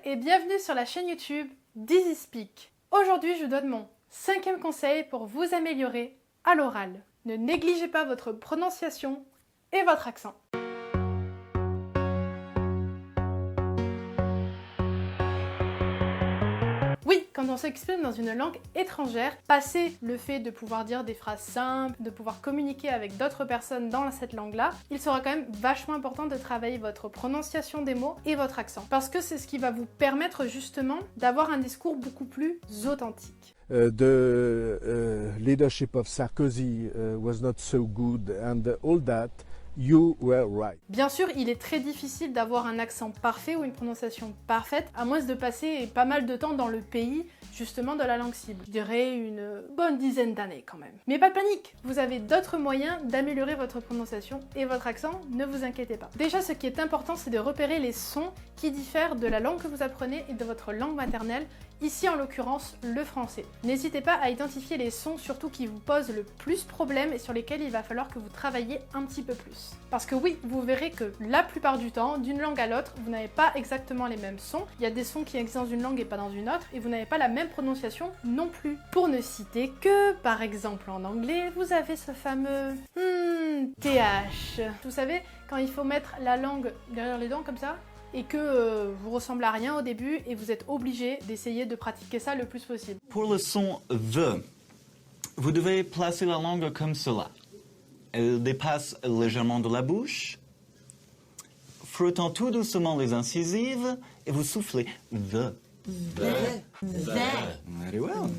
et bienvenue sur la chaîne YouTube d'Easy Speak. Aujourd'hui, je vous donne mon 5e conseil pour vous améliorer à l'oral. Ne négligez pas votre prononciation et votre accent. Oui, quand on s'exprime dans une langue étrangère, passer le fait de pouvoir dire des phrases simples, de pouvoir communiquer avec d'autres personnes dans cette langue-là, il sera quand même vachement important de travailler votre prononciation des mots et votre accent. Parce que c'est ce qui va vous permettre justement d'avoir un discours beaucoup plus authentique. The leadership of Sarkozy was not so good and all that. You were right. Bien sûr, il est très difficile d'avoir un accent parfait ou une prononciation parfaite, à moins de passer pas mal de temps dans le pays, justement de la langue cible. Je dirais une bonne dizaine d'années quand même. Mais pas de panique, vous avez d'autres moyens d'améliorer votre prononciation et votre accent, ne vous inquiétez pas. Déjà, ce qui est important, c'est de repérer les sons qui diffèrent de la langue que vous apprenez et de votre langue maternelle, ici en l'occurrence le français. N'hésitez pas à identifier les sons surtout qui vous posent le plus problème et sur lesquels il va falloir que vous travailliez un petit peu plus. Parce que oui, vous verrez que la plupart du temps, d'une langue à l'autre, vous n'avez pas exactement les mêmes sons. Il y a des sons qui existent dans une langue et pas dans une autre, et vous n'avez pas la même prononciation non plus. Pour ne citer que, par exemple en anglais, vous avez ce fameux TH. Vous savez, quand il faut mettre la langue derrière les dents comme ça, et que vous ressemblez à rien au début et vous êtes obligé d'essayer de pratiquer ça le plus possible. Pour le son the, vous devez placer la langue comme cela. Elle dépasse légèrement de la bouche, frottant tout doucement les incisives et vous soufflez the. Very well.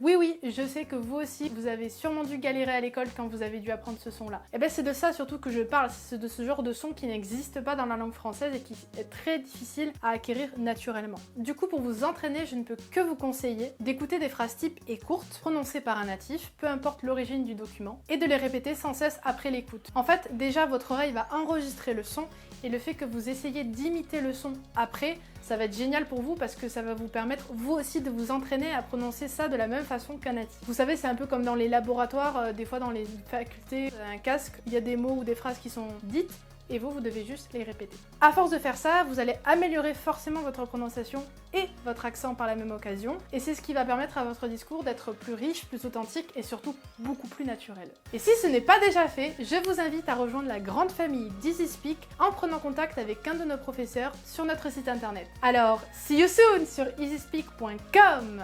Oui, je sais que vous aussi, vous avez sûrement dû galérer à l'école quand vous avez dû apprendre ce son-là. Et bien c'est de ça surtout que je parle, c'est de ce genre de son qui n'existe pas dans la langue française et qui est très difficile à acquérir naturellement. Du coup, pour vous entraîner, je ne peux que vous conseiller d'écouter des phrases types et courtes, prononcées par un natif, peu importe l'origine du document, et de les répéter sans cesse après l'écoute. En fait, déjà, votre oreille va enregistrer le son, et le fait que vous essayez d'imiter le son après, ça va être génial pour vous parce que ça va vous permettre vous aussi de vous entraîner à prononcer ça de la même façon qu'un natif. Vous savez, c'est un peu comme dans les laboratoires, des fois dans les facultés, un casque, il y a des mots ou des phrases qui sont dites et vous devez juste les répéter. À force de faire ça, vous allez améliorer forcément votre prononciation et votre accent par la même occasion, et c'est ce qui va permettre à votre discours d'être plus riche, plus authentique et surtout beaucoup plus naturel. Et si ce n'est pas déjà fait, je vous invite à rejoindre la grande famille d'Easy Speak en prenant contact avec un de nos professeurs sur notre site internet. Alors, see you soon sur easyspeak.com.